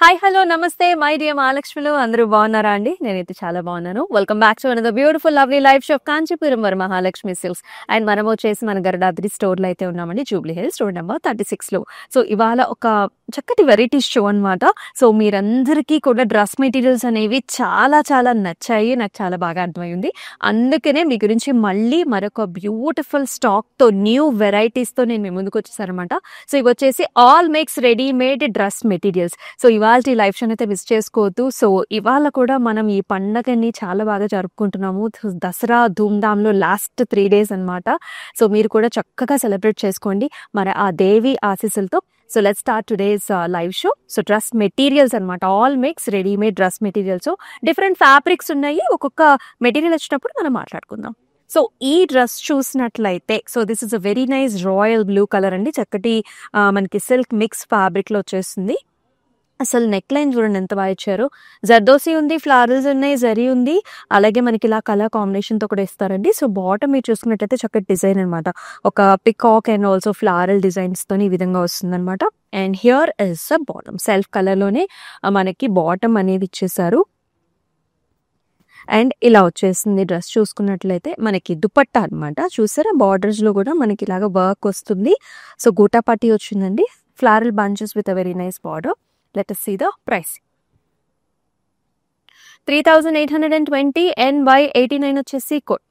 Hi hello నమస్తే my dear మహాలక్ష్మిలు అందరూ బాగున్నారా అండి? నేనైతే చాలా బాగున్నాను. Welcome back to another beautiful lovely life show Kanchipuram Vara Mahalakshmi silks. And మనం వచ్చేసి మన గరుడాద్రి స్టోర్లో అయితే ఉన్నామండి, జూబ్లీ హిల్స్ స్టోర్ నెంబర్ 36లో. సో ఇవాళ ఒక చక్కటి వెరైటీస్ షో అనమాట. సో మీరందరికీ కూడా డ్రెస్ మెటీరియల్స్ అనేవి చాలా చాలా నచ్చాయి, నాకు చాలా బాగా అర్థమైంది. అందుకనే మీ గురించి మళ్ళీ మరొక బ్యూటిఫుల్ స్టాక్తో న్యూ వెరైటీస్తో నేను మీ ముందుకు వచ్చేసారనమాట. సో ఇవి వచ్చేసి all makes readymade dress materials. So ఇవాళ లైఫ్ షో అయితే మిస్ చేసుకోవద్దు. సో ఇవాళ కూడా మనం ఈ పండగని చాలా బాగా జరుపుకుంటున్నాము. దసరా ధూమ్ధామ్లో లాస్ట్ 3 days అనమాట. సో మీరు కూడా చక్కగా సెలబ్రేట్ చేసుకోండి మరి ఆ దేవి ఆశీస్సులతో. So let's start today's live show. So dress materials అనమాట, all makes readymade dress materials. Different fabrics ఉన్నాయి, ఒక్కొక్క మెటీరియల్ వచ్చినప్పుడు మనం మాట్లాడుకుందాం. సో ఈ డ్రెస్ చూసినట్లయితే, so this is a very nice royal blue colour అండి. చక్కటి మనకి సిల్క్ మిక్స్ ఫ్యాబ్రిక్లో వచ్చేస్తుంది. అసలు నెక్ లైన్ చూడండి ఎంత బాగా ఇచ్చారు. జర్దోసి ఉంది, ఫ్లారల్స్ ఉన్నాయి, జరీ ఉంది, అలాగే మనకి ఇలా కలర్ కాంబినేషన్తో కూడా ఇస్తారండి. సో బాటమ్ మీరు చూసుకున్నట్లయితే చక్కటి డిజైన్ అనమాట, ఒక పికాక్ అండ్ ఆల్సో ఫ్లారల్ డిజైన్స్తో ఈ విధంగా వస్తుంది అనమాట. And here is a bottom, self కలర్లోనే మనకి బాటమ్ అనేది ఇచ్చేసారు. అండ్ ఇలా వచ్చేసింది డ్రెస్. చూసుకున్నట్లయితే మనకి దుపట్టా అనమాట, చూసారా బార్డర్స్లో కూడా మనకి ఇలాగ వర్క్ వస్తుంది. సో గోటా పట్టి వచ్చిందండి, floral bunches with a very nice border. Let us see the price. 3820 NY89 వచ్చేసి కోడ్.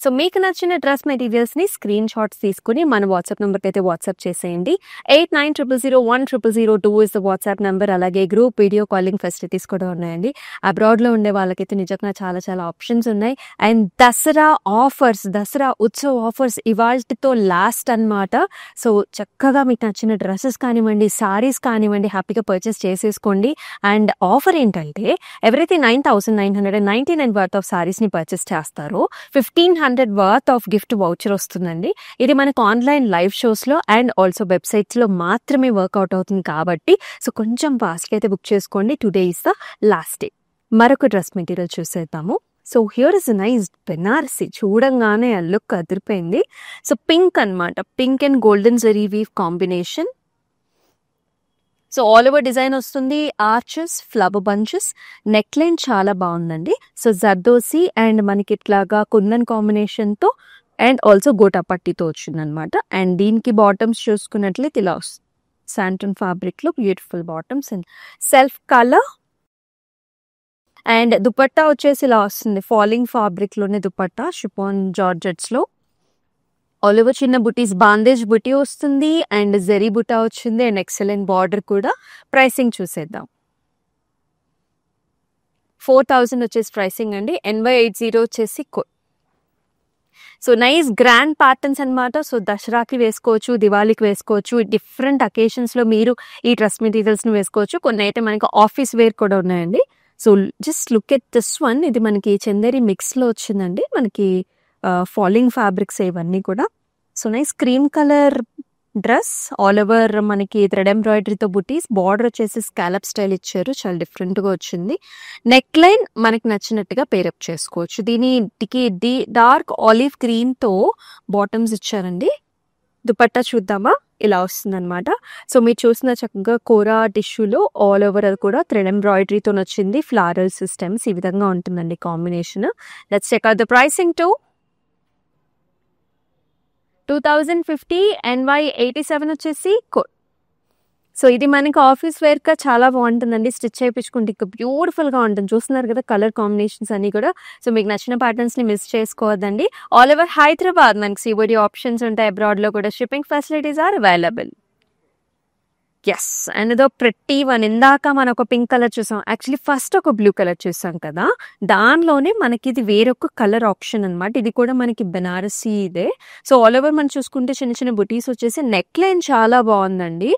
సో మీకు నచ్చిన డ్రెస్ మెటీరియల్స్ని స్క్రీన్ షాట్స్ తీసుకుని మన వాట్సాప్ నెంబర్కి అయితే వాట్సాప్ చేసేయండి. 8900010002 ఇస్ ద వాట్సాప్ నెంబర్. అలాగే గ్రూప్ వీడియో కాలింగ్ ఫెసిలిటీస్ కూడా ఉన్నాయండి. అబ్రాడ్లో ఉండే వాళ్ళకైతే నిజంగా చాలా చాలా ఆప్షన్స్ ఉన్నాయి. And Dasara offers, Dasara Utsav offers ఇవాళతో లాస్ట్ అనమాట. సో చక్కగా మీకు నచ్చిన డ్రెస్సెస్ కానివ్వండి, సారీస్ కానివ్వండి, హ్యాపీగా పర్చేస్ చేసేసుకోండి. అండ్ ఆఫర్ ఏంటంటే ఎవరైతే 9999 వర్త్ ఆఫ్ సారీస్ని పర్చేస్ చేస్తారో 1500 వర్త్ ఆఫ్ గిఫ్ట్ వౌచర్ వస్తుందండి. ఇది మనకు ఆన్లైన్ లైవ్ షోస్లో అండ్ ఆల్సో వెబ్సైట్స్లో మాత్రమే వర్కౌట్ అవుతుంది కాబట్టి సో కొంచెం ఫాస్ట్గా అయితే బుక్ చేసుకోండి. Today is the last day. మరొక డ్రెస్ మెటీరియల్ చూసేద్దాము. So here is nice Banarasi. చూడంగానే ఆ లుక్ అదిరిపోయింది. సో పింక్ అనమాట, pink and golden zari weave combination. So all over design వస్తుంది, arches, flower bunches, neck line చాలా బాగుందండి. సో జర్దోసి అండ్ మనకి ఇట్లాగా కుందన్ కాంబినేషన్తో అండ్ ఆల్సో గోటా పట్టితో వచ్చిందనమాట. అండ్ దీనికి బాటమ్స్ చూసుకున్నట్లయితే ఇలా వస్తుంది, శాంటన్ ఫ్యాబ్రిక్లో beautiful bottoms and self colour. And dupatta వచ్చేసి ఇలా వస్తుంది, ఫాలింగ్ ఫ్యాబ్రిక్లోనే దుపట్టా, షిఫాన్ జార్జెట్స్లో. ఆల్ ఓవర్ చిన్న బుటీస్, బాందేజ్ బుటీ వస్తుంది అండ్ జరీ బుటా వచ్చింది అండ్ ఎక్సలెంట్ బార్డర్ కూడా. ప్రైసింగ్ చూసేద్దాం. 4000 వచ్చేసి ప్రైసింగ్ అండి. NY80 వచ్చేసి code. So nice grand patterns అనమాట. సో దసరాకి వేసుకోవచ్చు, దివాళీకి వేసుకోవచ్చు, డిఫరెంట్ అకేషన్స్లో మీరు ఈ డ్రెస్ మెటీరియల్స్ని వేసుకోవచ్చు. కొన్ని అయితే మనకి ఆఫీస్ వేర్ కూడా ఉన్నాయండి. So just look at this one. ఇది మనకి చందేరి మిక్స్లో వచ్చిందండి, మనకి ఫాలింగ్ ఫ్యాబ్రిక్స్ ఇవన్నీ కూడా. So nice cream colour dress, all over మనకి థ్రెడ్ ఎంబ్రాయిడరీతో బుటీస్, బార్డర్ వచ్చేసి స్కాలప్ స్టైల్ ఇచ్చారు, చాలా డిఫరెంట్గా వచ్చింది. నెక్ లైన్ మనకి నచ్చినట్టుగా పేరప్ చేసుకోవచ్చు. దీనికి డార్క్ ఆలివ్ గ్రీన్తో బాటమ్స్ ఇచ్చారండి. దుపట్టా చూద్దామా, ఇలా వస్తుంది అనమాట. సో మీరు చూసిన చక్కగా కోరా టిష్యూలో ఆల్ ఓవర్ అది కూడా థ్రెడ్ ఎంబ్రాయిడరీతో వచ్చింది, ఫ్లారల్ సిస్టమ్స్ ఈ విధంగా ఉంటుందండి combination. Let's check out the pricing to 2050 NY87 వచ్చేసి కోడ్. సో ఇది మనకి ఆఫీస్ వేర్గా చాలా బాగుంటుందండి, స్టిచ్ చేయించుకుంటే ఇంకా బ్యూటిఫుల్గా ఉంటుంది. చూస్తున్నారు కదా కలర్ కాంబినేషన్స్ అన్నీ కూడా. సో మీకు నచ్చిన ప్యాటర్న్స్ని మిస్ చేసుకోవద్దండి. ఆల్ ఓవర్ హైదరాబాద్ మనకి COD ఆప్షన్స్ ఉంటాయి, అబ్రాడ్లో కూడా shipping facilities are available. Yes, and ఏదో ప్రతి వన్. ఇందాక మనం ఒక పింక్ కలర్ చూసాం, యాక్చువల్లీ ఫస్ట్ ఒక బ్లూ కలర్ చూసాం కదా, దానిలోనే మనకి ఇది వేరొక కలర్ ఆప్షన్ అనమాట. ఇది కూడా మనకి బెనారసీ ఇదే. సో ఆల్ ఓవర్ మనం చూసుకుంటే చిన్న చిన్న బుటీస్ వచ్చేసి, నెక్ లైన్ చాలా బాగుందండి,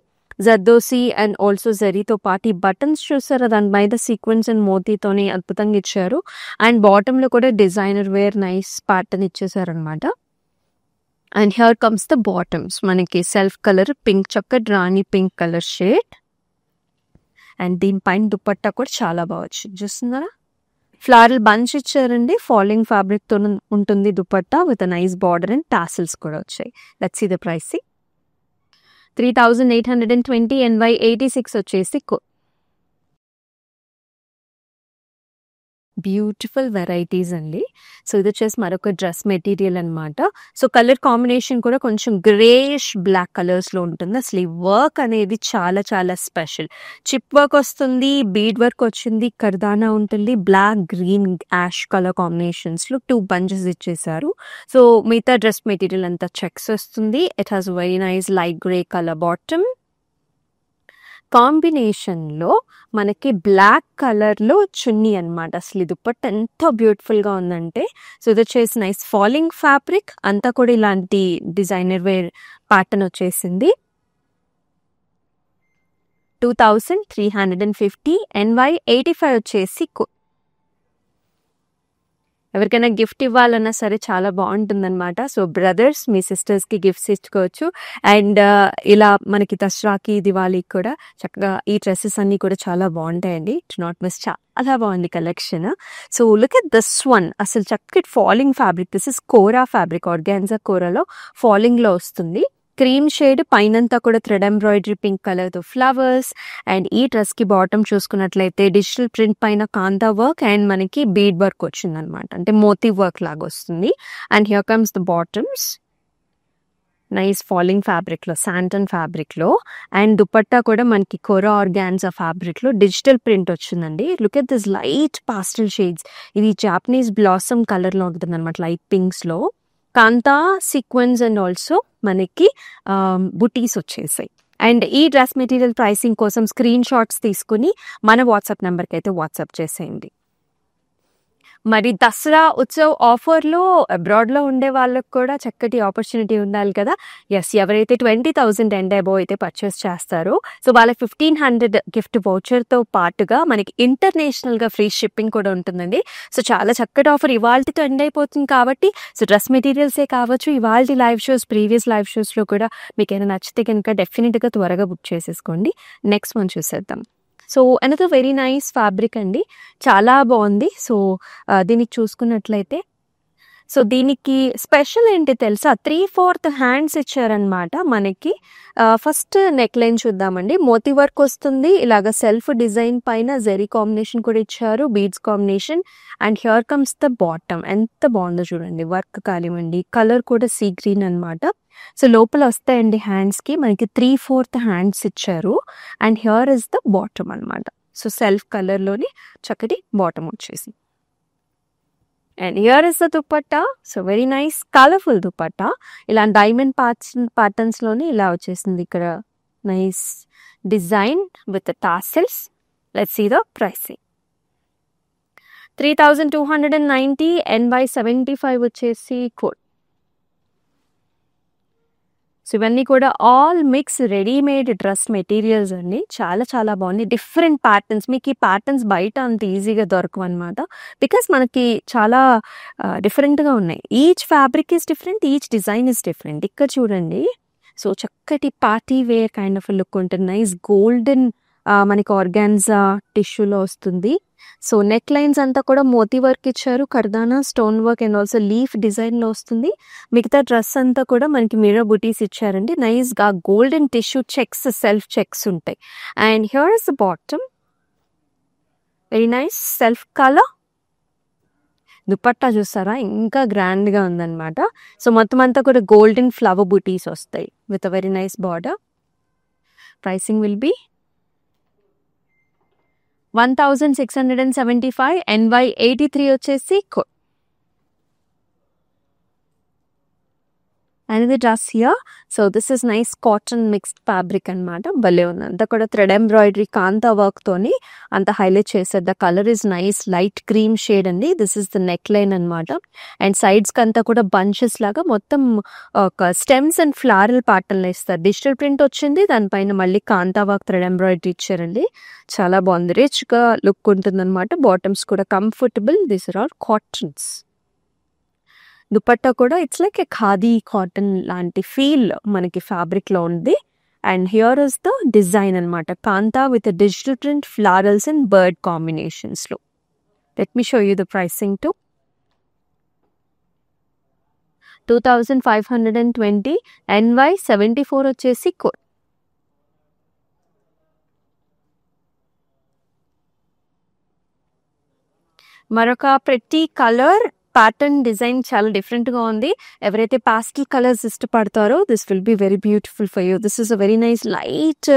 జర్దోసి అండ్ ఆల్సో జరీతో పాటు ఈ బటన్స్ చూసారా, దాని మీద సీక్వెన్స్ అండ్ మోతీతోని అద్భుతంగా ఇచ్చారు. అండ్ బాటంలో కూడా డిజైనర్ వేర్ నైస్ ప్యాటర్న్ ఇచ్చేసారనమాట. And here comes the bottoms, మనకి సెల్ఫ్ కలర్ పింక్, చక్కటి rani pink colour shade. And దీనిపైన దుపట్టా కూడా చాలా బాగా వచ్చింది, చూస్తున్నారా, ఫ్లారల్ బంచ్ ఇచ్చారండి, ఫాలింగ్ ఫ్యాబ్రిక్తో ఉంటుంది dupatta with nice border and tassels కూడా వచ్చాయి. Let's see the pricing. 3820 NY 86 వచ్చేసి బ్యూటిఫుల్ వెరైటీస్ అండి. సో ఇది వచ్చేసి మరొక డ్రెస్ మెటీరియల్ అనమాట. సో కలర్ కాంబినేషన్ కూడా కొంచెం గ్రేష్ బ్లాక్ కలర్స్లో ఉంటుంది. అసలు ఈ వర్క్ అనేది చాలా చాలా స్పెషల్. చిప్ వర్క్ వస్తుంది, బీడ్ వర్క్ వచ్చింది, కర్దానా ఉంటుంది, బ్లాక్ గ్రీన్ యాష్ కలర్ కాంబినేషన్స్లో 2 బంచెస్ ఇచ్చేసారు. సో మిగతా డ్రెస్ మెటీరియల్ అంతా చెక్స్ వస్తుంది. It has very nice light grey colour bottom. కాంబినేషన్లో మనకి బ్లాక్ కలర్లో చున్నీ అనమాట. అసలు ఈ దుపట్ట ఎంత బ్యూటిఫుల్గా ఉందంటే, సో ఇది వచ్చేసి నైస్ ఫాలింగ్ ఫ్యాబ్రిక్ అంతా కూడా ఇలాంటి డిజైనర్ వేర్ ప్యాటర్న్ వచ్చేసింది. 2350 NY 85 వచ్చేసి ఎవరికైనా గిఫ్ట్ ఇవ్వాలన్నా సరే చాలా బాగుంటుందన్నమాట. సో బ్రదర్స్ మీ సిస్టర్స్కి గిఫ్ట్స్ ఇచ్చుకోవచ్చు. అండ్ ఇలా మనకి దసరాకి దివాళీకి కూడా చక్కగా ఈ డ్రెస్సెస్ అన్నీ కూడా చాలా బాగుంటాయండి. టు నాట్ మిస్, చాలా బాగుంది collection. So look at this one, అసలు చక్కటి falling fabric. This is kora fabric, organza కోరాలో ఫాలింగ్లో వస్తుంది. క్రీమ్ షేడ్, పైనంతా కూడా థ్రెడ్ ఎంబ్రాయిడరీ పింక్ కలర్తో ఫ్లవర్స్. అండ్ ఈ డ్రెస్కి బాటమ్ చూసుకున్నట్లయితే డిజిటల్ ప్రింట్ పైన కాంతా వర్క్ అండ్ మనకి బీడ్ వర్క్ వచ్చిందనమాట, అంటే మోతీ వర్క్ లాగా వస్తుంది. And here comes the bottoms, nice falling ఫ్యాబ్రిక్లో, శాంటన్ ఫ్యాబ్రిక్లో. అండ్ దుపట్టా కూడా మనకి కోరా ఆర్గాన్జా ఫ్యాబ్రిక్లో డిజిటల్ ప్రింట్ వచ్చిందండి. Look at this light pastel shades. ఇది జాపనీస్ బ్లాసమ్ కలర్లో ఉంటుంది అనమాట, లైట్ పింక్స్లో. కాంతా సీక్వెన్స్ అండ్ ఆల్సో మనకి బుటీస్ వచ్చేసాయి. అండ్ ఈ డ్రెస్ మెటీరియల్ ప్రైసింగ్ కోసం స్క్రీన్ షాట్స్ తీసుకుని మన వాట్సాప్ నెంబర్కి అయితే వాట్సాప్ చేసేయండి. మరి దసరా ఉత్సవ్ ఆఫర్లో అబ్రాడ్లో ఉండే వాళ్ళకు కూడా చక్కటి ఆపర్చునిటీ ఉండాలి కదా. ఎస్, ఎవరైతే 20,000 అండ్ అబోవ్ అయితే పర్చేస్ చేస్తారో సో వాళ్ళకి 1500 గిఫ్ట్ వౌచర్తో పాటుగా మనకి ఇంటర్నేషనల్గా ఫ్రీ షిప్పింగ్ కూడా ఉంటుందండి. సో చాలా చక్కటి ఆఫర్ ఇవాళతో ఎండ్ అయిపోతుంది కాబట్టి, సో డ్రెస్ మెటీరియల్సే కావచ్చు, ఇవాళ లైవ్ షోస్, ప్రీవియస్ లైవ్ షోస్లో కూడా మీకు ఏమైనా నచ్చితే కనుక డెఫినెట్గా త్వరగా బుక్ చేసేసుకోండి. నెక్స్ట్ వన్ చూసేద్దాం. So another very nice fabric అండి, చాలా బాగుంది. సో దీనికి చూసుకున్నట్లయితే, సో దీనికి స్పెషల్ ఏంటి తెలుసా, 3/4 హ్యాండ్స్ ఇచ్చారనమాట మనకి. ఫస్ట్ నెక్ లైన్ చూద్దామండి. మోతీ వర్క్ వస్తుంది, ఇలాగ సెల్ఫ్ డిజైన్ పైన జెరీ కాంబినేషన్ కూడా ఇచ్చారు, beads combination. And here comes the bottom, ఎంత బాగుందో చూడండి, వర్క్ కానివ్వండి, కలర్ కూడా సీ గ్రీన్ అనమాట. సో లోపల వస్తాయండి హ్యాండ్స్కి మనకి 3/4 హ్యాండ్స్ ఇచ్చారు. And here is the bottom అనమాట. సో సెల్ఫ్ కలర్లోని చక్కటి బాటమ్ వచ్చేసి. And here is the dupatta. So very nice colourful dupatta, ఇలా డైమండ్ ప్యాటర్న్స్లోని ఇలా వచ్చేసింది. ఇక్కడ nice design with tassels. Let's see the pricing. 3290 NY 75 వచ్చేసి కోడ్. సో ఇవన్నీ కూడా all mix readymade dress materials అండి, చాలా చాలా బాగుంది. డిఫరెంట్ ప్యాటర్న్స్, మీకు ఈ ప్యాటర్న్స్ బయట అంత ఈజీగా దొరకవు అనమాట, బికాస్ మనకి చాలా డిఫరెంట్గా ఉన్నాయి. Each fabric is different, each design is different. ఇక్కడ చూడండి, సో చక్కటి party wear kind of look ఉంటుంది. నైస్ గోల్డెన్ మనకి ఆర్గాన్జా టిష్యూలో వస్తుంది. సో నెక్ లైన్స్ అంతా కూడా మోతీ వర్క్ ఇచ్చారు, kardana stone work and also leaf డిజైన్లో వస్తుంది. మిగతా డ్రెస్ అంతా కూడా మనకి మిర్రర్ బుటీస్ ఇచ్చారండి. నైస్గా golden tissue checks, self checks ఉంటాయి. And here is the bottom, very nice self colour. Dupatta చూస్తారా, ఇంకా గ్రాండ్గా ఉందన్నమాట. సో మొత్తం అంతా కూడా గోల్డెన్ ఫ్లవర్ బుటీస్ వస్తాయి with a very nice border. Pricing will be 1675 NY 83 వచ్చేసి కోడ్. అండ్ ఇది dress here. So this is nice cotton mixed fabric అనమాట, భలే ఉంది. అంతా కూడా థ్రెడ్ ఎంబ్రాయిడరీ కాంతా వర్క్తోని అంత హైలైట్ చేశారు. The colour is nice light cream shade అండి. This is the neck line అనమాట. అండ్ సైడ్స్కి అంతా కూడా బంచెస్ లాగా మొత్తం ఒక స్టెమ్స్ అండ్ ఫ్లారల్ ప్యాటర్న్లో ఇస్తారు. డిజిటల్ ప్రింట్ వచ్చింది, దానిపైన మళ్ళీ కాంతా వర్క్ థ్రెడ్ ఎంబ్రాయిడరీ ఇచ్చారండి. చాలా బాగుంది, రిచ్గా లుక్ ఉంటుంది అనమాట. బాటమ్స్ కూడా comfortable. These are all cottons. Dupatta కూడా it's like a khadi cotton లాంటి ఫీల్ మనకి ఫ్యాబ్రిక్లో ఉంది. And here is the design అనమాట, kantha with digital print, florals and bird కాంబినేషన్స్లో. Let me show you the pricing too. 2520 NY 74 వచ్చేసి కోడ్. మరొక ప్రతి కలర్ ప్యాటర్న్ డిజైన్ చాలా డిఫరెంట్గా ఉంది. ఎవరైతే పాస్టల్ కలర్స్ ఇష్టపడతారో this will be very beautiful for you. This is a very nice light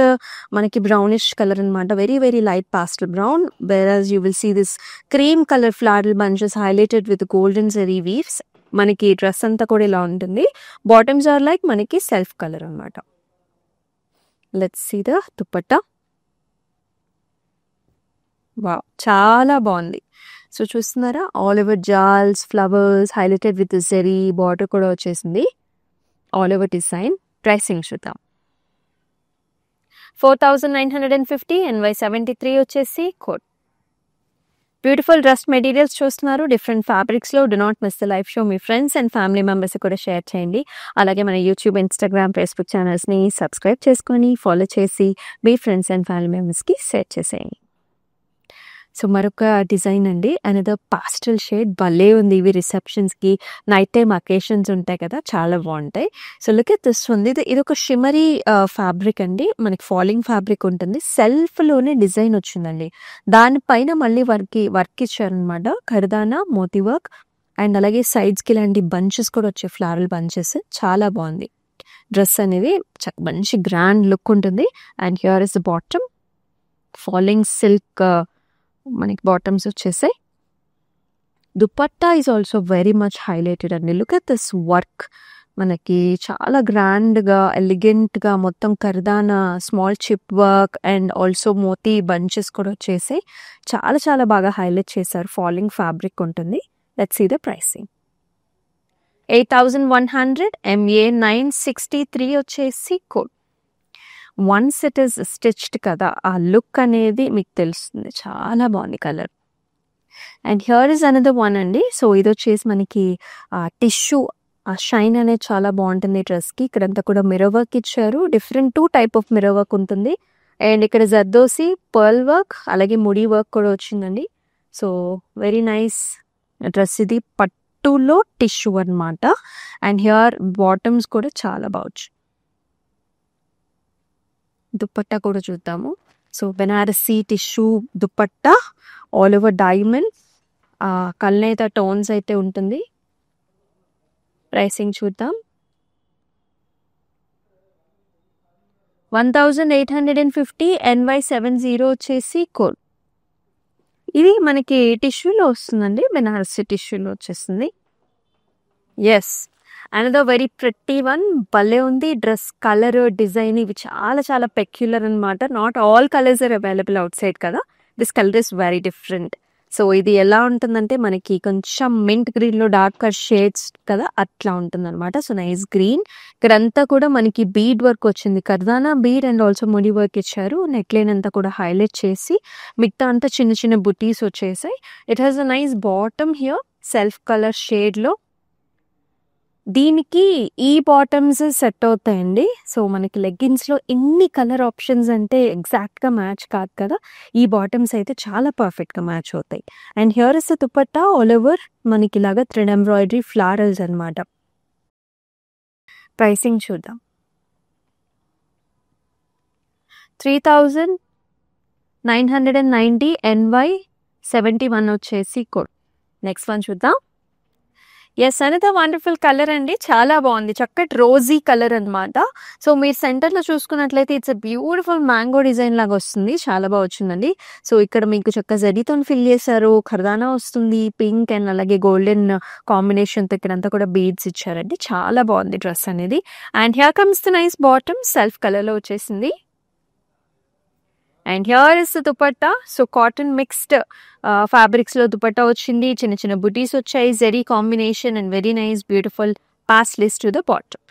మనకి బ్రౌనిష్ కలర్ అనమాట. Very very light pastel brown. Whereas you will see this cream colour florals bunches highlighted with golden zari weaves. మనకి dress అంతా కూడా ఇలా ఉంటుంది. Bottoms are like మనకి self colour అనమాట. Let's see the dupatta. Wow, చాలా బాగుంది. సో చూస్తున్నారా, all over jaals, flowers highlighted with zari, border కూడా వచ్చేసింది. All over design. ప్రైసింగ్ చూద్దాం. 4950 NY73 వచ్చేసి కోడ్. బ్యూటిఫుల్ డ్రెస్ మెటీరియల్స్ చూస్తున్నారు డిఫరెంట్ ఫ్యాబ్రిక్స్లో. Do not miss the live show. మీ ఫ్రెండ్స్ అండ్ ఫ్యామిలీ మెంబర్స్ కూడా షేర్ చేయండి. అలాగే మన యూట్యూబ్, ఇన్స్టాగ్రామ్, ఫేస్బుక్ ఛానల్స్ని సబ్స్క్రైబ్ చేసుకొని ఫాలో చేసి మీ ఫ్రెండ్స్ అండ్ ఫ్యామిలీ మెంబర్స్కి షేర్ చేసేయండి. సో మరొక డిజైన్ అండి, అనదర్ పాస్టల్ షేడ్. భలే ఉంది. ఇవి రిసెప్షన్స్కి, నైట్ టైం అకేషన్స్ ఉంటాయి కదా, చాలా బాగుంటాయి. సో లుక్ ఎట్ దిస్ ఉంది. ఇది ఒక షిమరీ ఫ్యాబ్రిక్ అండి. మనకి ఫాలింగ్ ఫ్యాబ్రిక్ ఉంటుంది. సెల్ఫ్లోనే డిజైన్ వచ్చిందండి. దానిపైన మళ్ళీ వర్క్ ఇచ్చారనమాట. కర్దానా, మోతీ వర్క్ అండ్ అలాగే సైడ్స్కి ఇలాంటి బంచెస్ కూడా వచ్చాయి, ఫ్లారల్ బంచెస్. చాలా బాగుంది డ్రెస్ అనేది. మంచి గ్రాండ్ లుక్ ఉంటుంది. And here is the bottom. Falling silk మనకి బాటమ్స్ వచ్చేసాయి. Dupatta is also very much highlighted అండి. Look at this work. మనకి చాలా గ్రాండ్గా, ఎలిగెంట్గా మొత్తం kardana, small chip work and also moti bunches కూడా వచ్చేసాయి. చాలా చాలా బాగా హైలైట్ చేశారు. ఫాలింగ్ ఫ్యాబ్రిక్ ఉంటుంది. Let's see the pricing. 8100 MA 963 వచ్చేసి code. Once it is stitched కదా, ఆ లుక్ అనేది మీకు తెలుస్తుంది. చాలా బాగుంది colour. And here is another one అండి. సో ఇది వచ్చేసి మనకి టిష్యూ, ఆ షైన్ అనేది చాలా బాగుంటుంది డ్రెస్కి. ఇక్కడంతా కూడా మిర్రర్ వర్క్ ఇచ్చారు. Different 2 type of mirror work ఉంటుంది. అండ్ ఇక్కడ జర్దోసి, పర్ల్ వర్క్, అలాగే ముడి వర్క్ కూడా వచ్చిందండి. సో వెరీ నైస్ డ్రెస్ ఇది. పట్టులో టిష్యూ అనమాట. అండ్ హియర్ బాటమ్స్ కూడా చాలా బాగుంది. దుపట్టా కూడా చూద్దాము. So Banarasi tissue dupatta, all over diamond, కల్నేత టోన్స్ అయితే ఉంటుంది. ప్రైసింగ్ చూద్దాం. 1850 NY70 వచ్చేసి కోడ్. ఇది మనకి టిష్యూలో వస్తుందండి. బెనారసీ టిష్యూలో వచ్చేస్తుంది. Yes, another very pretty one. భలే ఉంది డ్రెస్. కలర్, డిజైన్ ఇవి చాలా చాలా పెక్యులర్ అనమాట. Not all colours are available outside కదా. This colour is very different. So ఇది ఎలా ఉంటుందంటే మనకి కొంచెం మింట్ గ్రీన్లో డార్కర్ షేడ్స్ కదా, అట్లా ఉంటుంది అనమాట. So nice green. ఇక్కడంతా కూడా మనకి బీడ్ వర్క్ వచ్చింది. కర్దానా బీడ్ అండ్ ఆల్సో ముడి వర్క్ ఇచ్చారు. నెక్ లైన్ అంతా కూడా హైలైట్ చేసి మిగతా అంతా చిన్న చిన్న బుటీస్ వచ్చేసాయి. It has a nice bottom here, self colour షేడ్లో. దీనికి ఈ బాటమ్స్ సెట్ అవుతాయండి. సో మనకి లెగ్గిన్స్లో ఎన్ని కలర్ ఆప్షన్స్ అంటే ఎగ్జాక్ట్గా మ్యాచ్ కాదు కదా. ఈ బాటమ్స్ అయితే చాలా పర్ఫెక్ట్గా మ్యాచ్ అవుతాయి. And here is the dupatta. All over మనకి ఇలాగా థ్రెడ్ ఎంబ్రాయిడరీ ఫ్లారల్స్ అనమాట. ప్రైసింగ్ చూద్దాం. 3990 NY71 వచ్చేసి కోడ్. నెక్స్ట్ వన్ చూద్దాం. ఎస్, అనదర్ వండర్ఫుల్ కలర్ అండి. చాలా బాగుంది. చక్కటి రోజీ కలర్ అనమాట. సో మీరు సెంటర్లో చూసుకున్నట్లయితే it's a beautiful mango design లాగా వస్తుంది. చాలా బాగా వచ్చిందండి. సో ఇక్కడ మీకు చక్కగా జరీతో ఫిల్ చేశారు. ఖర్దానా వస్తుంది, పింక్ అండ్ అలాగే గోల్డెన్ కాంబినేషన్తో ఇక్కడంతా కూడా బీడ్స్ ఇచ్చారండి. చాలా బాగుంది డ్రెస్ అనేది. And here comes the nice bottom, self కలర్లో వచ్చేసింది. And here is the dupatta. So cotton mixed ఫ్యాబ్రిక్స్లో దుపట్టా వచ్చింది. చిన్న చిన్న బుటీస్ వచ్చాయి. Zari combination and very nice beautiful పాస్లెస్ టు ద బాటమ్.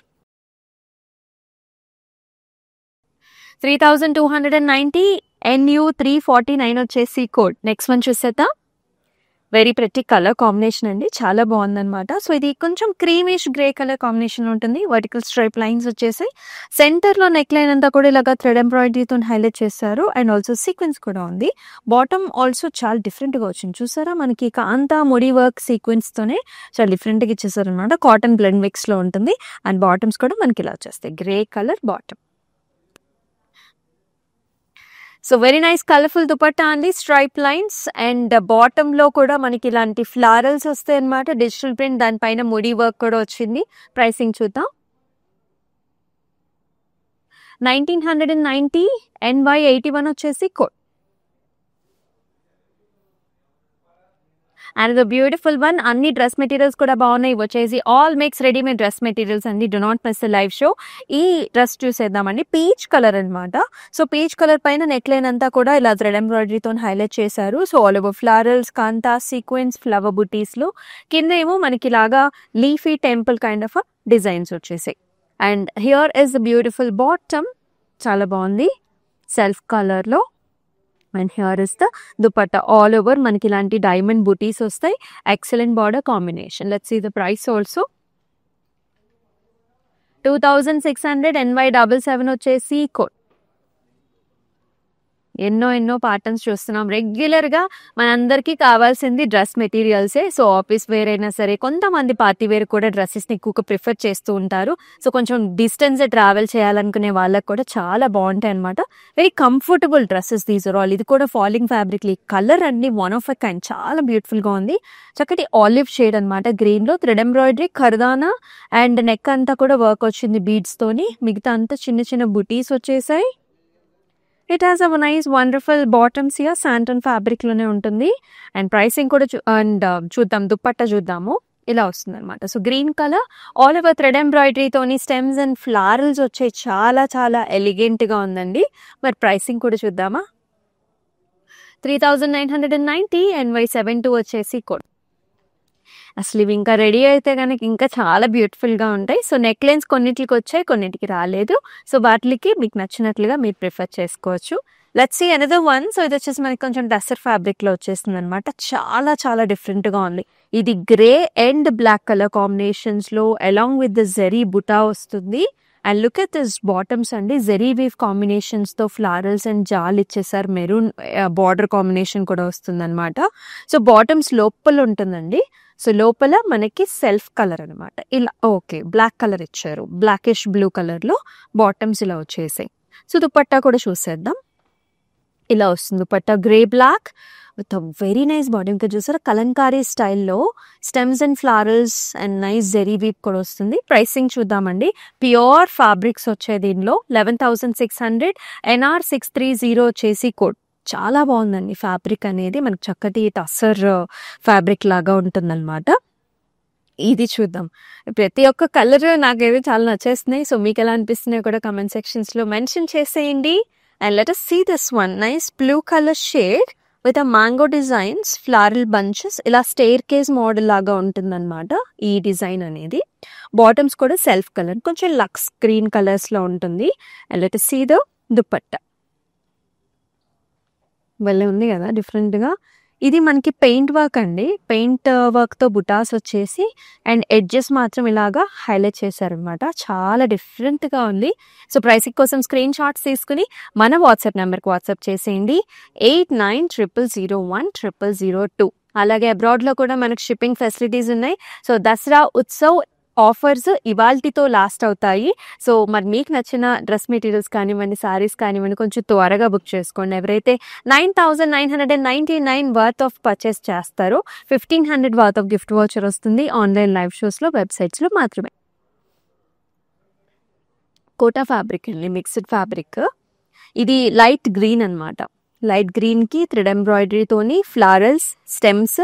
3290 NU349 వచ్చేసి కోడ్. నెక్స్ట్ వన్ చూసేద్దాం. వెరీ ప్రెట్టి కలర్ కాంబినేషన్ అండి. చాలా బాగుందన్నమాట. సో ఇది కొంచెం క్రీమిష్ గ్రే కలర్ కాంబినేషన్ ఉంటుంది. వర్టికల్ స్ట్రైప్ లైన్స్ వచ్చేసి సెంటర్లో నెక్ లైన్ అంతా కూడా ఇలాగా థ్రెడ్ ఎంబ్రాయిడరీతో హైలైట్ చేశారు. అండ్ ఆల్సో సీక్వెన్స్ కూడా ఉంది. బాటమ్ ఆల్సో చాలా డిఫరెంట్గా వచ్చింది. చూసారా, మనకి కాంతా ముడి వర్క్ సీక్వెన్స్తోనే చాలా డిఫరెంట్గా ఇచ్చేసారు అనమాట. కాటన్ బ్లెండ్ మిక్స్లో ఉంటుంది. అండ్ బాటమ్స్ కూడా మనకి ఇలా వచ్చేస్తాయి. Grey colour bottom. So very nice colourful dupatta అండి, స్ట్రైప్ లైన్స్ అండ్ బాటమ్ లో కూడా మనకి ఇలాంటి ఫ్లారల్స్ వస్తాయి అనమాట, డిజిటల్ ప్రింట్, దానిపైన ముడి వర్క్ కూడా వచ్చింది. ప్రైసింగ్ చూద్దాం. 1990 NY81 వచ్చేసి code. And the beautiful one, అన్ని డ్రెస్ మెటీరియల్స్ కూడా బాగున్నాయి. వచ్చేసి all makes readymade dress materials అండి. Do not miss the live show. ఈ డ్రెస్ చూసేద్దామండి, పీచ్ కలర్ అనమాట. సో పీచ్ కలర్ పైన నెక్ లైన్ అంతా కూడా ఇలా థ్రెడ్ ఎంబ్రాయిడరీతో హైలైట్ చేశారు. So all over florals, kantha, sequence, flower butis లో కింద ఏమో మనకి ఇలాగా leafy temple kind of designs వచ్చేసాయి. And here is the beautiful bottom, చాలా బాగుంది సెల్ఫ్ కలర్ లో. And here is the dupatta, all over మనకి ఇలాంటి డైమండ్ బుటీస్ వస్తాయి. Excellent border combination. Let's see the price also. 2600 NY77 వచ్చేసి కోడ్. ఎన్నో ప్యాటర్న్స్ చూస్తున్నాం. రెగ్యులర్గా మనందరికీ కావాల్సింది డ్రెస్ మెటీరియల్సే. సో ఆఫీస్ వేర్ అయినా సరే, కొంతమంది పార్టీ వేర్ కూడా డ్రెస్సెస్ని ఎక్కువగా ప్రిఫర్ చేస్తూ ఉంటారు. సో కొంచెం డిస్టెన్స్ ట్రావెల్ చేయాలనుకునే వాళ్ళకి కూడా చాలా బాగుంటాయి అనమాట. Very comfortable dresses these are all. ఇది కూడా ఫాలింగ్ ఫ్యాబ్రిక్, కలర్ అన్ని వన్ ఆఫ్ ఎ కైండ్, చాలా బ్యూటిఫుల్గా ఉంది. చక్కటి ఆలివ్ షేడ్ అనమాట, గ్రీన్లో థ్రెడ్ ఎంబ్రాయిడరీ, ఖర్దానా అండ్ నెక్ అంతా కూడా వర్క్ వచ్చింది బీడ్స్తోని. మిగతా అంతా చిన్న చిన్న బుటీస్ వచ్చేసాయి. It has a nice wonderful bottoms here, శాంటన్ fabric లోనే ఉంటుంది. అండ్ ప్రైసింగ్ కూడా చూద్దాం. దుపట్టా చూద్దాము, ఇలా వస్తుంది అనమాట. So green colour, all over thread ఎంబ్రాయిడరీతోని స్టెమ్స్ అండ్ ఫ్లారల్స్ వచ్చాయి. చాలా ఎలిగెంట్ గా ఉందండి. మరి ప్రైసింగ్ కూడా చూద్దామా. 3990 NY72 వచ్చేసి కోడ్. అసలు ఇవి ఇంకా రెడీ అయితే కనుక ఇంకా చాలా బ్యూటిఫుల్గా ఉంటాయి. సో నెక్ లైన్స్ కొన్నిటికి వచ్చాయి, కొన్నిటికి రాలేదు. సో వాటికి మీకు నచ్చినట్లుగా మీరు ప్రిఫర్ చేసుకోవచ్చు. Let's see another one. So ఇది వచ్చేసి మనకి కొంచెం డస్టర్ ఫ్యాబ్రిక్లో వచ్చేస్తుంది అనమాట. చాలా డిఫరెంట్గా ఉంది. ఇది గ్రే అండ్ బ్లాక్ కలర్ కాంబినేషన్స్లో along with the zari buta వస్తుంది. And look at this bottoms అండి, జెరీ వీవ్ కాంబినేషన్స్తో ఫ్లారల్స్ అండ్ జాల్ ఇచ్చేసారు. మెరూన్ బార్డర్ కాంబినేషన్ కూడా వస్తుంది అనమాట. సో బాటమ్స్ లోపల ఉంటుందండి. సో లోపల మనకి సెల్ఫ్ కలర్ అనమాట. ఇలా ఓకే, బ్లాక్ కలర్ ఇచ్చారు, బ్లాకిష్ బ్లూ కలర్లో బాటమ్స్ ఇలా వచ్చేసాయి. సో దుపట్టా కూడా చూసేద్దాం. ఇలా వస్తుంది dupatta, grey black with very nice body. ఇంకా చూసారా కలంకారీ స్టైల్లో stems and florals and nice zari weave కూడా వస్తుంది. ప్రైసింగ్ చూద్దామండి. ప్యూర్ ఫ్యాబ్రిక్స్ వచ్చాయి దీనిలో. 11,600 NR630 వచ్చేసి కోడ్. చాలా బాగుందండి ఫ్యాబ్రిక్ అనేది, మనకు చక్కటి టస్సర్ ఫ్యాబ్రిక్ లాగా ఉంటుందన్నమాట. ఇది చూద్దాం. ప్రతి ఒక్క కలర్ నాకైతే చాలా నచ్చేస్తున్నాయి. సో మీకు ఎలా అనిపిస్తున్నాయో కూడా కమెంట్ సెక్షన్స్లో మెన్షన్ చేసేయండి. And let us see this one, nice blue color shade with a mango designs, floral bunches. ఇలా స్టేర్ కేస్ మోడల్ లాగా ఉంటుందన్నమాట ఈ డిజైన్ అనేది. బాటమ్స్ కూడా సెల్ఫ్ కలర్, కొంచెం లక్స్ గ్రీన్ కలర్స్లో ఉంటుంది. And let us see the dupatta. భలే ఉంది కదా డిఫరెంట్గా. ఇది మనకి పెయింట్ వర్క్ అండి, పెయింట్ వర్క్తో బుటాస్ వచ్చేసి అండ్ ఎడ్జెస్ మాత్రం ఇలాగా హైలైట్ చేశారనమాట. చాలా డిఫరెంట్గా ఉంది. సో ప్రైసింగ్ కోసం స్క్రీన్ షాట్స్ తీసుకుని మన వాట్సాప్ నెంబర్కి వాట్సాప్ చేసేయండి. 8900010002. అలాగే అబ్రాడ్లో కూడా మనకు షిప్పింగ్ ఫెసిలిటీస్ ఉన్నాయి. సో దసరా ఉత్సవ్ ఆఫర్స్ ఇవాల్టితో లాస్ట్ అవుతాయి. సో మరి మీకు నచ్చిన డ్రెస్ మెటీరియల్స్ కానివ్వండి, శారీస్ కానివ్వండి, కొంచెం త్వరగా బుక్ చేసుకోండి. ఎవరైతే 9,999 వర్త్ ఆఫ్ పర్చేస్ చేస్తారో 1,500 వర్త్ ఆఫ్ గిఫ్ట్ వౌచర్ వస్తుంది. ఆన్లైన్ లైవ్ షోస్లో, వెబ్సైట్స్లో మాత్రమే. కోటా ఫ్యాబ్రిక్ అండి, మిక్స్డ్ ఫ్యాబ్రిక్. ఇది లైట్ గ్రీన్ అనమాట. లైట్ గ్రీన్కి థ్రెడ్ ఎంబ్రాయిడరీతోని ఫ్లారల్స్, స్టెమ్స్,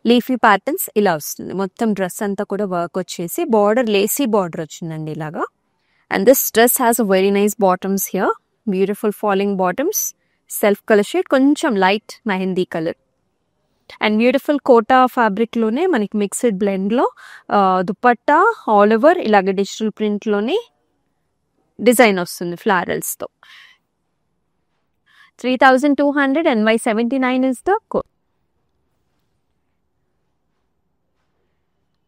లీఫీ ప్యాటర్న్స్ ఇలా వస్తుంది. మొత్తం డ్రెస్ అంతా కూడా వర్క్ వచ్చేసి బార్డర్, లేసీ బార్డర్ వచ్చిందండి ఇలాగా. And this dress has a very nice bottoms here, beautiful falling bottoms, self colour shade, కొంచెం light mehndi colour. And beautiful kota ఫ్యాబ్రిక్లోనే మనకి మిక్స్డ్ బ్లెండ్లో దుపట్టా ఆల్ ఓవర్ ఇలాగ డిజిటల్ ప్రింట్లోనే డిజైన్ వస్తుంది ఫ్లారల్స్తో. 3,200 NY79 is the code.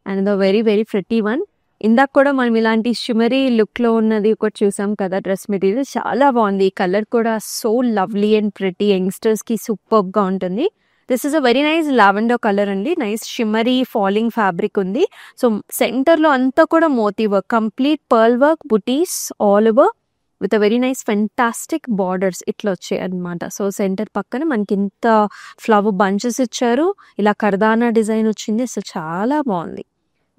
And the very pretty one. ఇందాక కూడా మనం ఇలాంటి షిమరీ లుక్లో ఉన్నది ఒకటి చూసాం కదా డ్రెస్ మెటీరియల్, చాలా బాగుంది. ఈ కలర్ కూడా సో లవ్లీ అండ్ ప్రిటీ, యంగ్స్టర్స్కి సూపర్గా ఉంటుంది. This is a very nice lavender colour అండి. నైస్ షిమరీ ఫాలింగ్ ఫ్యాబ్రిక్ ఉంది. సో సెంటర్లో అంతా కూడా moti work, complete pearl work, butis all over with a very nice fantastic borders ఇట్లా వచ్చాయి అనమాట. సో సెంటర్ పక్కన మనకి ఇంత ఫ్లవర్ బంచెస్ ఇచ్చారు, ఇలా కర్దానా డిజైన్ వచ్చింది. అసలు చాలా బాగుంది,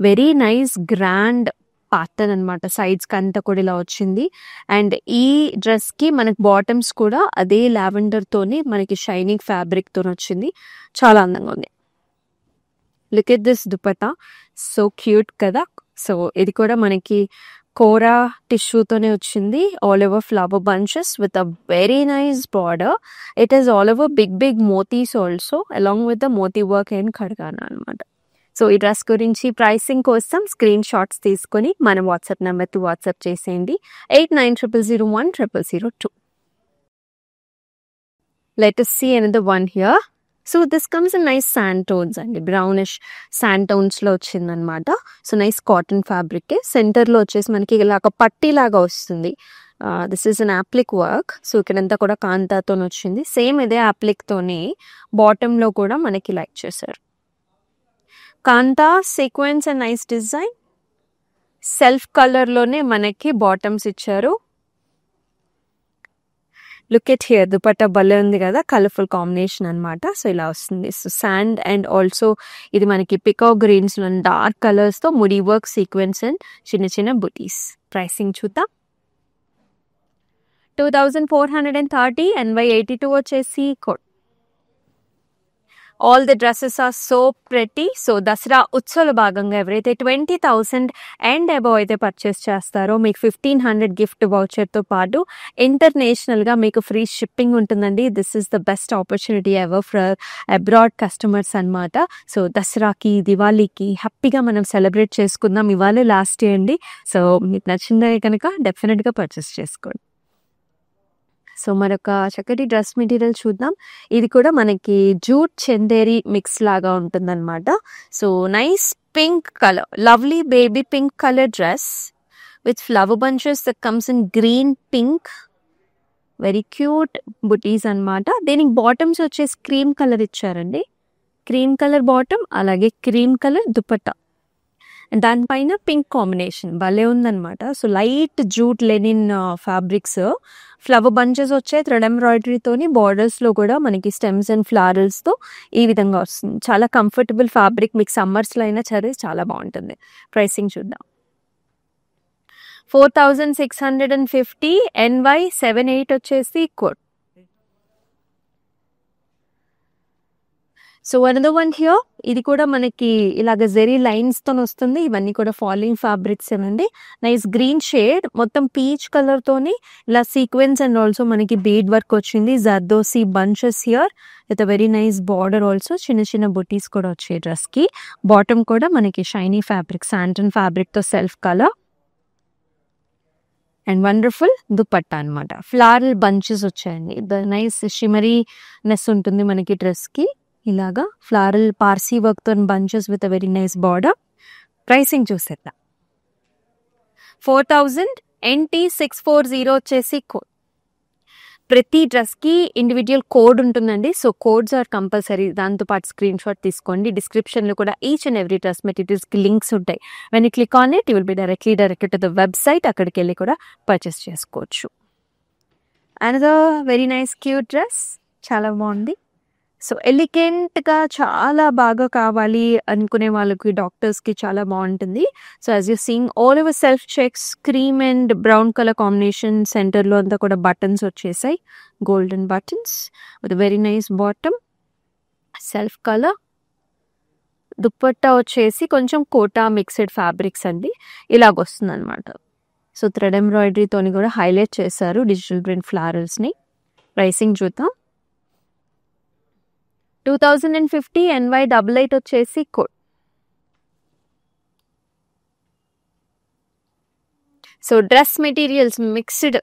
వెరీ నైస్ గ్రాండ్ ప్యాటర్న్ అనమాట. సైడ్స్ కి అంతా కూడా ఇలా వచ్చింది. అండ్ ఈ డ్రెస్ కి మనకి బాటమ్స్ కూడా అదే లావెండర్ తోని మనకి షైనింగ్ ఫ్యాబ్రిక్ తో వచ్చింది, చాలా అందంగా ఉంది. Look at this dupatta, so cute కదా. సో ఇది కూడా మనకి కోరా టిష్యూతోనే వచ్చింది, all over flower bunches with a very nice border. It is all over big motis also along with the moti work and ఖడ్గానా అనమాట. సో ఈ డ్రెస్ గురించి ప్రైసింగ్ కోసం స్క్రీన్ షాట్స్ తీసుకొని మన వాట్సాప్ నెంబర్కి వాట్సాప్ చేసేయండి 8900010002. Let us see another one here. So this comes in nice sand tones అండి, బ్రౌనిష్ శాండ్ టోన్స్లో వచ్చిందనమాట. సో నైస్ కాటన్ ఫ్యాబ్రిక్, సెంటర్లో వచ్చేసి మనకి ఇలా ఒక పట్టీ లాగా వస్తుంది. This is an appliqué work. So ఇక్కడంతా కూడా కాంతాతో వచ్చింది, సేమ్ ఇదే యాప్లిక్తోనే బాటంలో కూడా మనకి లైక్ చేశారు. Kantha sequence and nice design, self కలర్లోనే మనకి బాటమ్స్ ఇచ్చారు. లుక్ ఎట్ హియర్, దుపట్టా భలే ఉంది కదా, కలర్ఫుల్ కాంబినేషన్ అనమాట. సో ఇలా వస్తుంది. సో శాండ్ అండ్ ఆల్సో ఇది మనకి పికాక్ గ్రీన్స్ డార్క్ కలర్స్తో ముడి వర్క్ సీక్వెన్స్ అండ్ చిన్న చిన్న బుటీస్. ప్రైసింగ్ చూద్దాం. 2430 NY82 వచ్చేసి code. All the dresses are so pretty. So Dasara ఉత్సవాల భాగంగా ఎవరైతే 20,000 అండ్ అబవ్ అయితే పర్చేస్ చేస్తారో మీకు 1500 గిఫ్ట్ వౌచర్తో పాటు ఇంటర్నేషనల్గా మీకు ఫ్రీ షిప్పింగ్ ఉంటుందండి. This is the best opportunity ever for abroad customers అనమాట. సో దసరాకి దివాళీకి హ్యాపీగా మనం సెలబ్రేట్ చేసుకుందాం. ఇవాళ లాస్ట్ డే అండి. సో మీకు నచ్చిందే కనుక డెఫినెట్గా పర్చేస్ చేసుకోండి. సో మరొక చక్కటి డ్రెస్ మెటీరియల్ చూద్దాం. ఇది కూడా మనకి జూట్ చందేరి మిక్స్ లాగా ఉంటుందన్నమాట. So nice pink colour, lovely baby pink colour dress with flower bunches that comes in green pink, very cute బుటీస్ అనమాట. దీనికి బాటమ్స్ వచ్చేసి క్రీమ్ కలర్ ఇచ్చారండి, క్రీమ్ కలర్ బాటమ్, అలాగే క్రీమ్ కలర్ దుపట్టా, దానిపైన పింక్ కాంబినేషన్ భలే ఉందనమాట. So light jute Lenin fabrics, flower bunches వచ్చాయి thread ఎంబ్రాయిడరీతోని, బార్డర్స్లో కూడా మనకి స్టెమ్స్ అండ్ ఫ్లారల్స్తో ఈ విధంగా వస్తుంది. చాలా కంఫర్టబుల్ ఫ్యాబ్రిక్, మీకు సమ్మర్స్లో అయినా సరే చాలా బాగుంటుంది. ప్రైసింగ్ చూద్దాం. 4650 NY78 వచ్చేసి code. So another one here, ఇది కూడా మనకి ఇలాగ జెరీ లైన్స్తో వస్తుంది. ఇవన్నీ కూడా ఫాలింగ్ ఫ్యాబ్రిక్స్ ఏనండి. నైస్ గ్రీన్ షేడ్, మొత్తం పీచ్ కలర్తోని ఇలా సీక్వెన్స్ అండ్ ఆల్సో మనకి బీడ్ వర్క్ వచ్చింది. Zardosi bunches here with very nice border, also చిన్న చిన్న బుటీస్ కూడా వచ్చాయి డ్రెస్కి. బాటమ్ కూడా మనకి షైనీ ఫ్యాబ్రిక్, శాంటన్ ఫ్యాబ్రిక్తో self colour and wonderful dupatta అనమాట. ఫ్లారల్ బంచెస్ వచ్చాయండి, ద నైస్ షిమరీ నెస్ ఉంటుంది మనకి డ్రెస్కి. ఇలాగా ఫ్లారల్ పార్సీ వర్క్ తో bunches with very nice border. Pricing చూసేద్దాం. 4000 NT640 వచ్చేసి కోడ్. ప్రతి డ్రెస్కి ఇండివిజువల్ కోడ్ ఉంటుందండి. సో కోడ్స్ ఆర్ కంపల్సరీ, దాంతోపాటు స్క్రీన్ షాట్ తీసుకోండి. డిస్క్రిప్షన్లో కూడా ఈచ్ అండ్ ఎవ్రీ డ్రెస్ మెటీరియల్స్కి లింక్స్ ఉంటాయి. When you click on it you will be directed to the website, అక్కడికి వెళ్ళి కూడా పర్చేస్ చేసుకోవచ్చు. Another very nice cute dress, చాలా బాగుంది. సో ఎలిగెంట్గా చాలా బాగా కావాలి అనుకునే వాళ్ళకి, డాక్టర్స్కి చాలా బాగుంటుంది. So as you seeing all over self checks, cream and brown colour combination, సెంటర్లో అంతా కూడా బటన్స్ వచ్చేసాయి, golden buttons with very nice bottom, self colour. Dupatta వచ్చేసి కొంచెం కోటా మిక్స్డ్ ఫ్యాబ్రిక్స్ అండి, ఇలాగొస్తుంది అనమాట. సో థ్రెడ్ ఎంబ్రాయిడరీతోని కూడా హైలైట్ చేశారు డిజిటల్ ప్రింట్ ఫ్లారల్స్ని. ప్రైసింగ్ చూద్దాం. 2050 NY88 వచ్చేసి code. So dress materials mixed,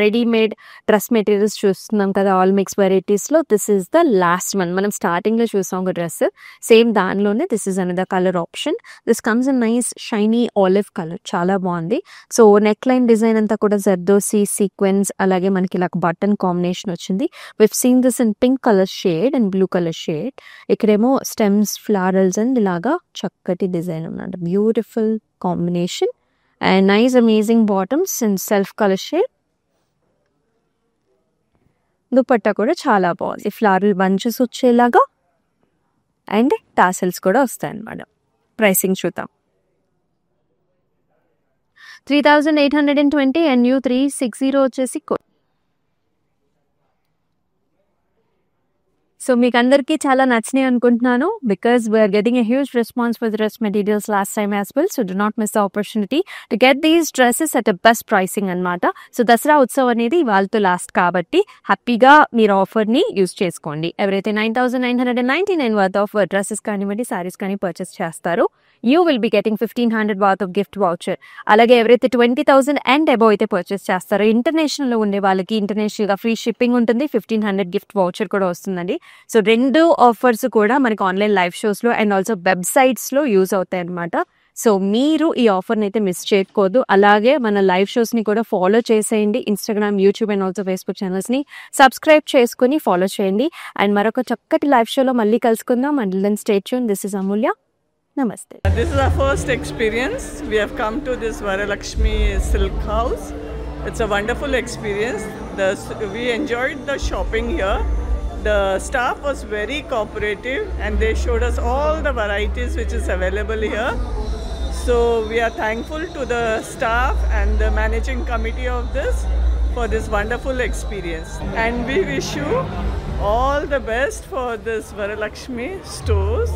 readymade dress materials చూస్తున్నాం కదా ఆల్ మిక్స్ వెరైటీస్లో. This is the last one. మనం స్టార్టింగ్లో చూసాం ఒక డ్రెస్, సేమ్ దానిలోనే this is another colour option. This comes in nice shiny olive colour, చాలా బాగుంది. సో నెక్ లైన్ డిజైన్ అంతా కూడా జర్దోసి సీక్వెన్స్, అలాగే మనకి ఇలా బటన్ కాంబినేషన్ వచ్చింది. We've seen this in pink colour shade and blue colour shade. ఇక్కడేమో స్టెమ్స్, ఫ్లారల్స్ అండ్ ఇలాగా చక్కటి డిజైన్ అన్నమాట. Beautiful combination and nice amazing bottoms in self color shade. Dupatta కూడా చాలా బాగుంది, ఫ్లారల్ బంచెస్ వచ్చేలాగా అండ్ టాసెల్స్ కూడా వస్తాయి అన్నమాట. ప్రైసింగ్ చూద్దాం. 3820 NU 360 వచ్చేసి సో మీకు అందరికీ చాలా నచ్చినాయి అనుకుంటున్నాను, because we are getting a huge response for the dress materials last time as well. So do not miss the opportunity to get these dresses at a best pricing అనమాట. So Dasara ఉత్సవ్ అనేది వాళ్ళతో లాస్ట్ కాబట్టి హ్యాపీగా మీరు ఆఫర్ని యూజ్ చేసుకోండి. ఎవరైతే 9999 worth of dresses కానివ్వండి, శారీస్ కానీ పర్చేస్ చేస్తారో you will be getting 1500 worth of gift voucher. అలాగే ఎవరైతే 20,000 అండ్ అబౌవ్ అయితే పర్చేస్ చేస్తారో ఇంటర్నేషనల్లో ఉండే వాళ్ళకి ఇంటర్నేషనల్గా ఫ్రీ షిప్పింగ్ ఉంటుంది, 1500 గిఫ్ట్ వౌచర్ కూడా వస్తుందండి. సో 2 ఆఫర్స్ కూడా మనకి ఆన్లైన్ లైవ్ షోస్లో అండ్ ఆల్సో వెబ్సైట్స్లో యూజ్ అవుతాయి అనమాట. సో మీరు ఈ ఆఫర్ని అయితే మిస్ చేయకూడదు. అలాగే మన లైవ్ షోస్ని కూడా ఫాలో చేసేయండి. Instagram, YouTube and also Facebook ఛానల్స్ని సబ్స్క్రైబ్ చేసుకుని ఫాలో చేయండి. అండ్ మరొక చక్కటి లైవ్ షోలో మళ్ళీ కలుసుకుందాం. And then stay tune. This is Amulya. Namaste. This is our first experience. We have come to this Varalakshmi Silk House. It's a wonderful experience. We enjoyed the shopping here. The staff was very cooperative and they showed us all the varieties which is available here. So we are thankful to the staff and the managing committee of this for this wonderful experience. And we wish you all the best for this Varalakshmi stores.